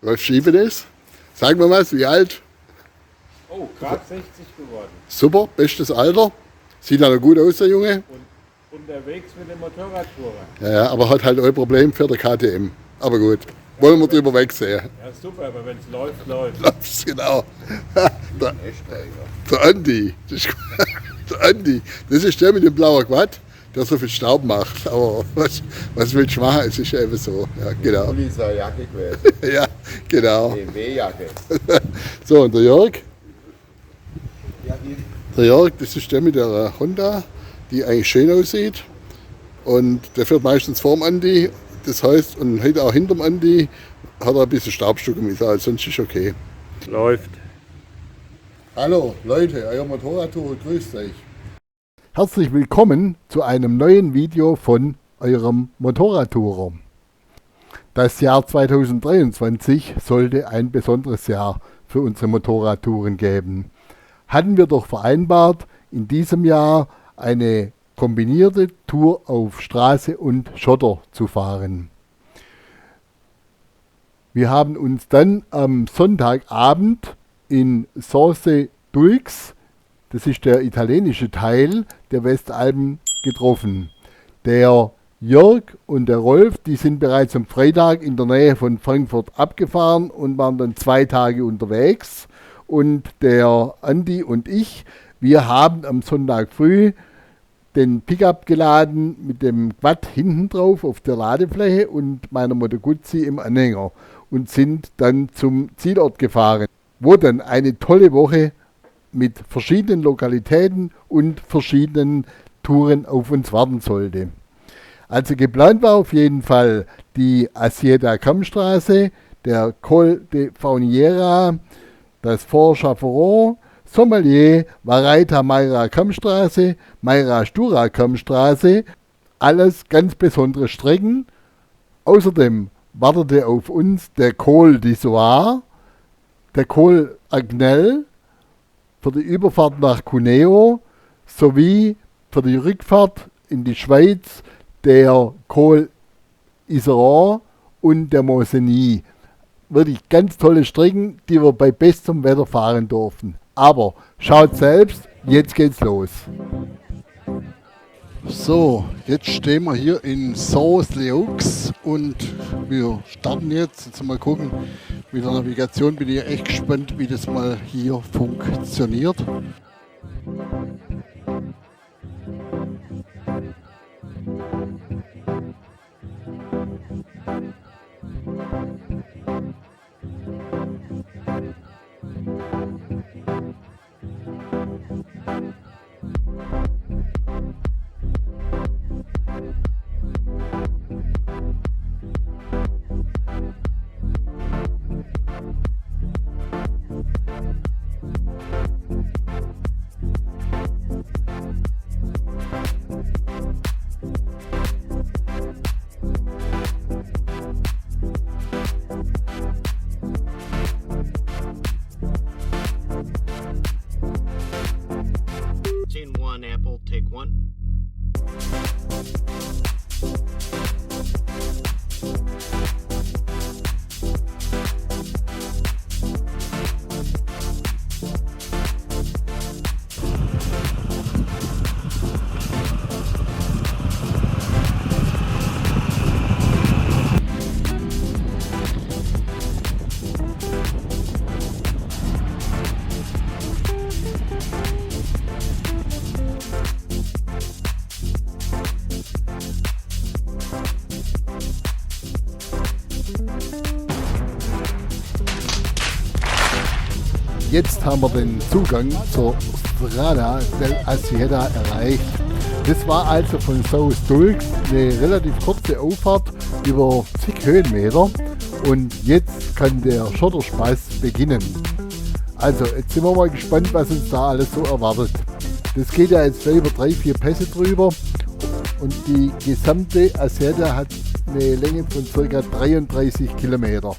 Läuft schiebe das? Sag mir was, wie alt? Oh, gerade 60 geworden. Super, bestes Alter. Sieht ja noch gut aus, der Junge. Und unterwegs mit dem Motorradtourer. Ja, aber hat halt ein Problem für der KTM. Aber gut, wollen wir drüber wegsehen. Ja, super, aber wenn es läuft, läuft. Das genau. Der Andi. Der Andi. Das ist der mit dem blauen Quad, der so viel Staub macht. Aber was willst du machen? Es ist eben so. Ja, genau. Uli ist eine Jacke gewesen. Ja, genau. BMW-Jacke. So, und der Jörg? Der Jörg, das ist der mit der Honda, die eigentlich schön aussieht. Und der fährt meistens vorm Andi. Das heißt, und heute auch hinterm Andi hat er ein bisschen Staubstücke mit, also sonst ist okay. Läuft. Hallo Leute, euer Motorradtour grüßt euch. Herzlich willkommen zu einem neuen Video von eurem Motorradtourer. Das Jahr 2023 sollte ein besonderes Jahr für unsere Motorradtouren geben. Hatten wir doch vereinbart, in diesem Jahr eine kombinierte Tour auf Straße und Schotter zu fahren. Wir haben uns dann am Sonntagabend in Sorse-Dulx, das ist der italienische Teil der Westalpen, getroffen. Der Jörg und der Rolf, die sind bereits am Freitag in der Nähe von Frankfurt abgefahren und waren dann 2 Tage unterwegs. Und der Andi und ich, wir haben am Sonntag früh den Pickup geladen mit dem Quad hinten drauf auf der Ladefläche und meiner Moto Guzzi im Anhänger und sind dann zum Zielort gefahren, wo dann eine tolle Woche mit verschiedenen Lokalitäten und verschiedenen Touren auf uns warten sollte. Also geplant war auf jeden Fall die Assieta Kammstraße, der Col de Fauniera, das Fort Chaperon, Sommelier, Vareita Mayra Kammstraße, Mayra Stura Kammstraße, alles ganz besondere Strecken. Außerdem wartete auf uns der Col d'Isoire, der Col Agnel für die Überfahrt nach Cuneo sowie für die Rückfahrt in die Schweiz der Col Iseran und der Mosenie. Wirklich ganz tolle Strecken, die wir bei bestem Wetter fahren durften. Aber schaut selbst, jetzt geht's los. So, jetzt stehen wir hier in Sorse-Leux und wir starten jetzt. Jetzt mal gucken, mit der Navigation bin ich echt gespannt, wie das mal hier funktioniert. Chain 1, Apple, take 1. Jetzt haben wir den Zugang zur Strada dell'Assieta erreicht. Das war also von Sorse-Dulx eine relativ kurze Auffahrt über zig Höhenmeter und jetzt kann der Schotterspaß beginnen. Also jetzt sind wir mal gespannt, was uns da alles so erwartet. Das geht ja jetzt über 3-4 Pässe drüber und die gesamte Assieta hat eine Länge von ca. 33 Kilometer.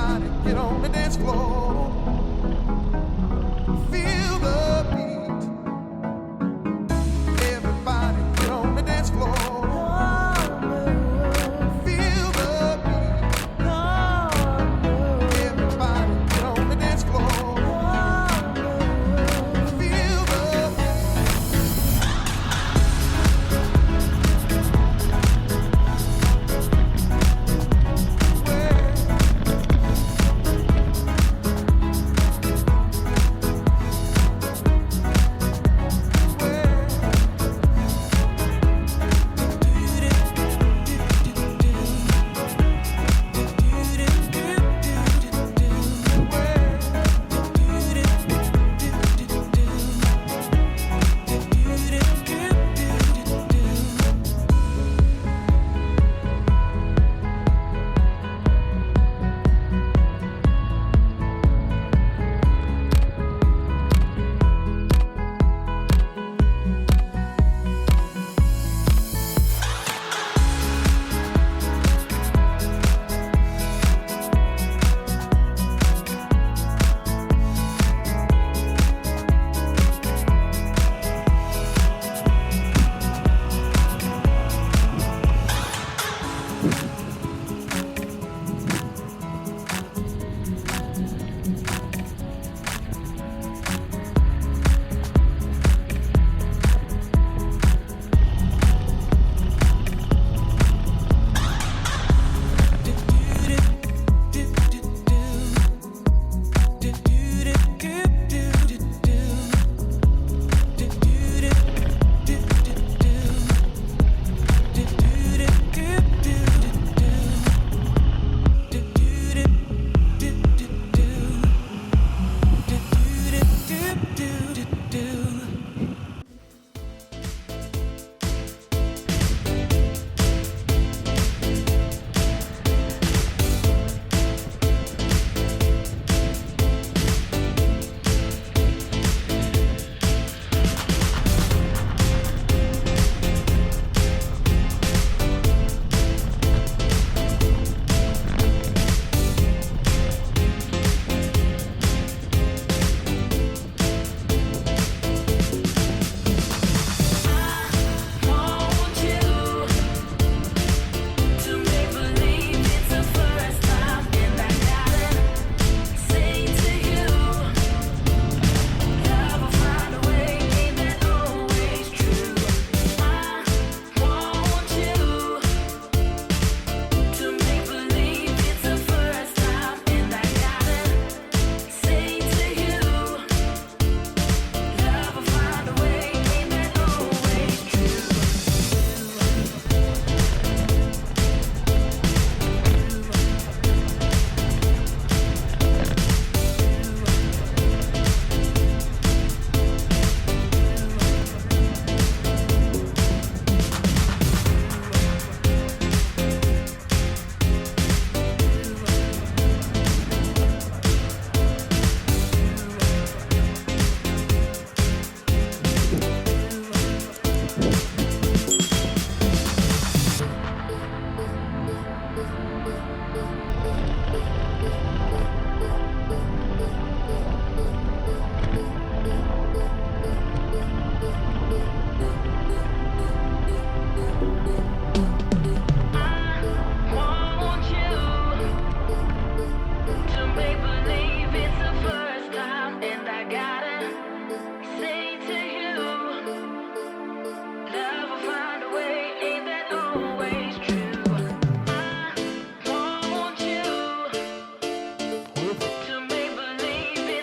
Everybody get on the dance floor. Feel the beat. Everybody get on the dance floor. Feel the beat. Everybody get on the dance floor. Feel the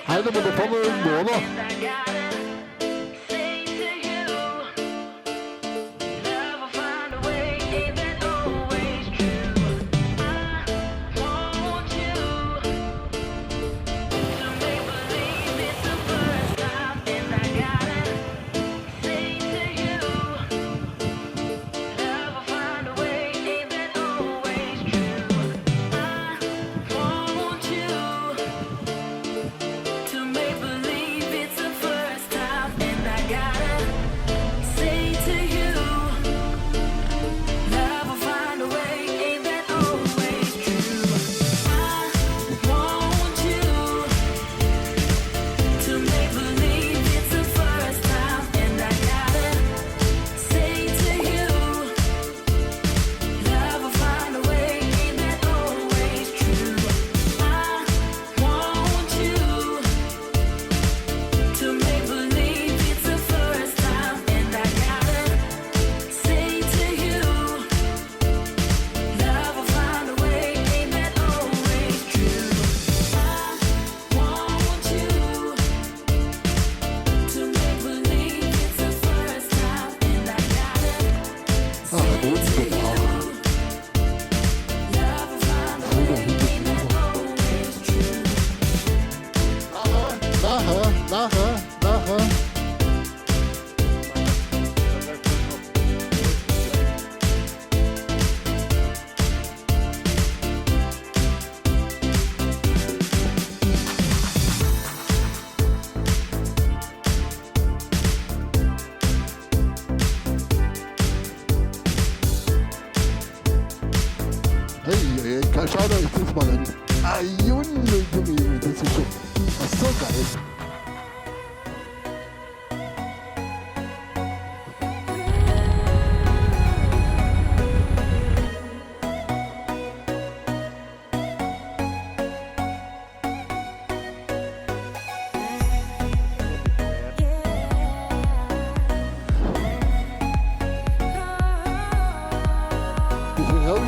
Halt aber da vorne irgendwo, oder? Schaut euch das mal an. Ah, Junge, Junge, das ist schon so geil.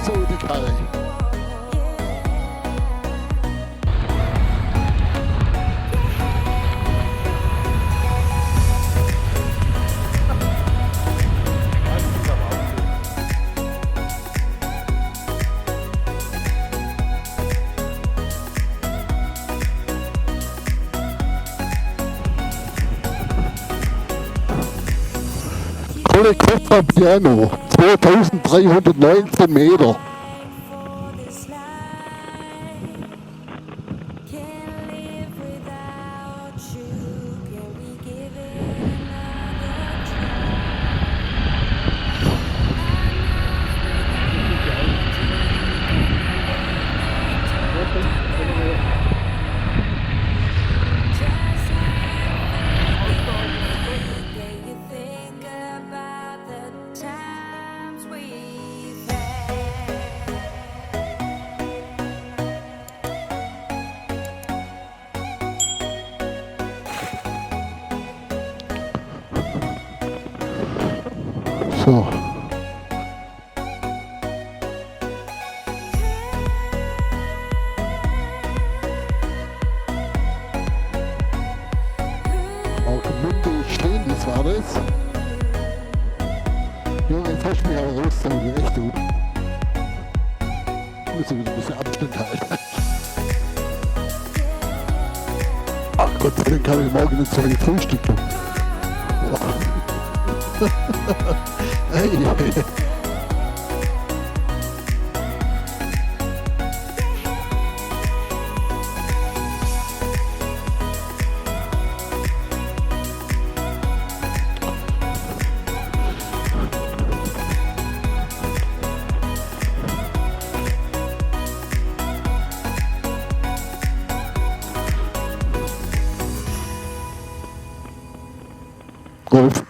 So die Karre. Kohle Koffer Piano, 2319 Meter. So. Auf dem Mund stehen, das war das. Junge, jetzt hast du mich aber rausgezogen, echt du. Ich muss wieder ein bisschen Abstand halten. Ach Gott sei Dank habe ich morgen nicht so viel Frühstück. Hey. Golf.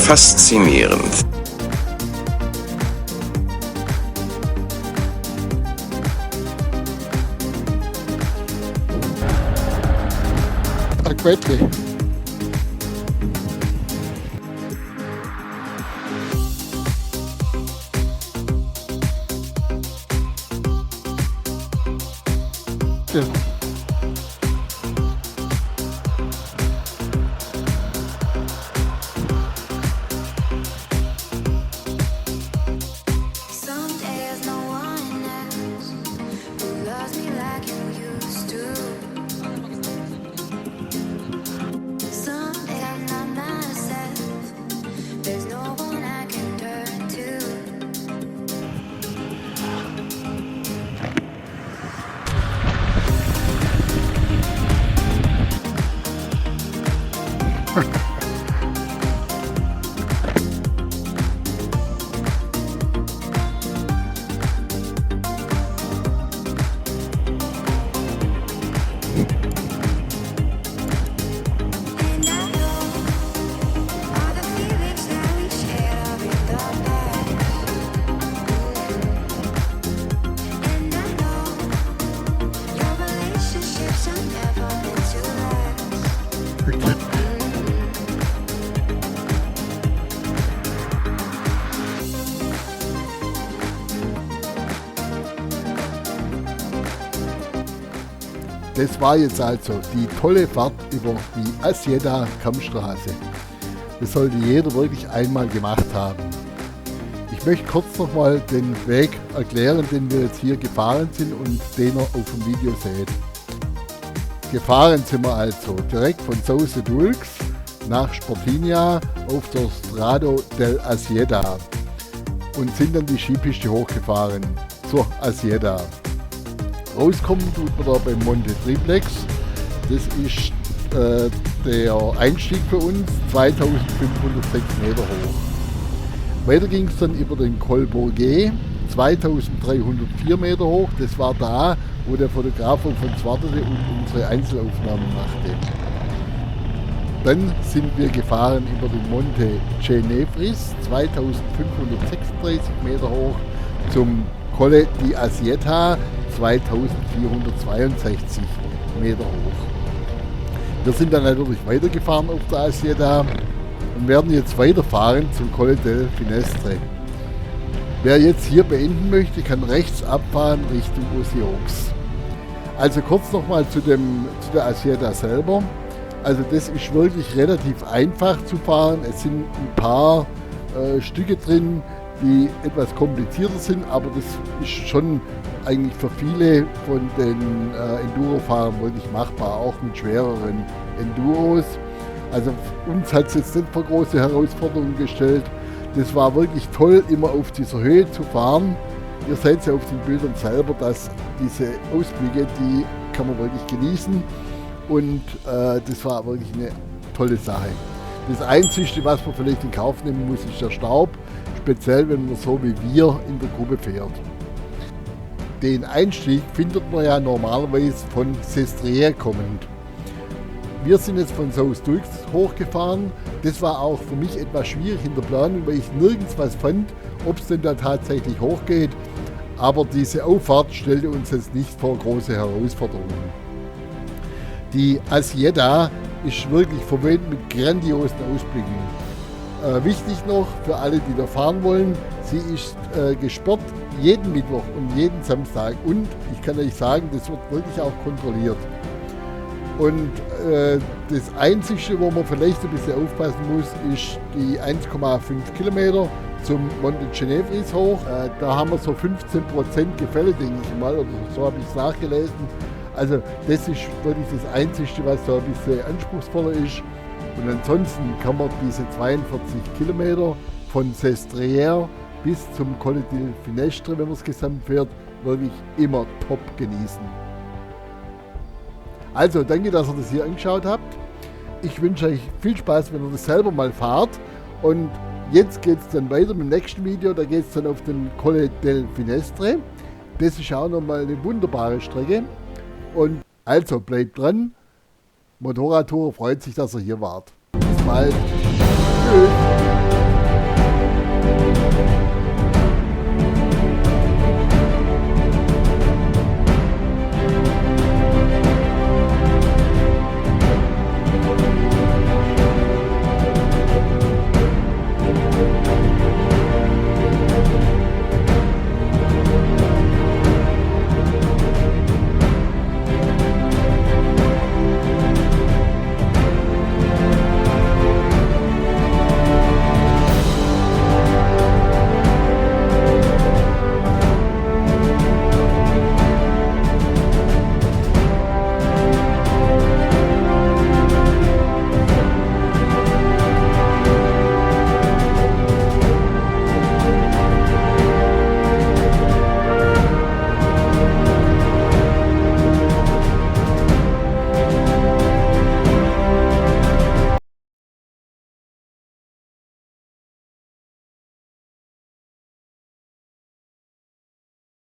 Faszinierend. Quetli. Ja. Some days no one else who loves me like you used to. Some days I'm not myself. There's no one I can turn to. And I know all the feelings that we shared are in the past. And I know your relationships are never meant to last. Das war jetzt also die tolle Fahrt über die Asieda Kammstraße. Das sollte jeder wirklich einmal gemacht haben. Ich möchte kurz nochmal den Weg erklären, den wir jetzt hier gefahren sind und den ihr auf dem Video seht. Gefahren sind wir also direkt von Sauce Dulcs nach Sportinia auf der Strada del Asieda und sind dann die Skipiste hochgefahren zur Asieda. Rauskommen tut man da beim Monte Triplex. Das ist der Einstieg für uns, 2506 Meter hoch. Weiter ging es dann über den Col Bourget, 2304 Meter hoch. Das war da, wo der Fotograf von uns wartete und unsere Einzelaufnahmen machte. Dann sind wir gefahren über den Monte Cenefris, 2536 Meter hoch, zum Colle di Asieta, 2462 Meter hoch. Wir sind dann natürlich weitergefahren auf der Asieda und werden jetzt weiterfahren zum Colle del Finestre. Wer jetzt hier beenden möchte, kann rechts abfahren Richtung Osiox. Also kurz nochmal zu der Asieda selber. Also das ist wirklich relativ einfach zu fahren. Es sind ein paar Stücke drin, die etwas komplizierter sind, aber das ist schon eigentlich für viele von den Enduro-Fahrern wirklich machbar, auch mit schwereren Enduros. Also uns hat es jetzt nicht vor große Herausforderungen gestellt. Das war wirklich toll, immer auf dieser Höhe zu fahren. Ihr seht ja auf den Bildern selber, dass diese Ausblicke, die kann man wirklich genießen. Und das war wirklich eine tolle Sache. Das Einzige, was man vielleicht in Kauf nehmen muss, ist der Staub. Speziell, wenn man so wie wir in der Gruppe fährt. Den Einstieg findet man ja normalerweise von Sestriere kommend. Wir sind jetzt von Sauce Dulcs hochgefahren. Das war auch für mich etwas schwierig in der Planung, weil ich nirgends was fand, ob es denn da tatsächlich hochgeht. Aber diese Auffahrt stellte uns jetzt nicht vor große Herausforderungen. Die Asieda ist wirklich verwöhnt mit grandiosen Ausblicken. Wichtig noch für alle, die da fahren wollen, sie ist gesperrt jeden Mittwoch und jeden Samstag und ich kann euch sagen, das wird wirklich auch kontrolliert. Und das Einzige, wo man vielleicht ein bisschen aufpassen muss, ist die 1,5 Kilometer zum Monte Cenefris hoch. Da haben wir so 15% Gefälle, denke ich mal, oder so habe ich es nachgelesen. Also das ist wirklich das Einzige, was da ein bisschen anspruchsvoller ist. Und ansonsten kann man diese 42 Kilometer von Sestriere bis zum Colle del Finestre, wenn man es gesamt fährt, wirklich immer top genießen. Also danke, dass ihr das hier angeschaut habt. Ich wünsche euch viel Spaß, wenn ihr das selber mal fahrt. Und jetzt geht es dann weiter mit dem nächsten Video. Da geht es dann auf den Colle del Finestre. Das ist auch nochmal eine wunderbare Strecke. Und also bleibt dran. Motorradtour freut sich, dass ihr hier wart. Bis bald. Tschüss.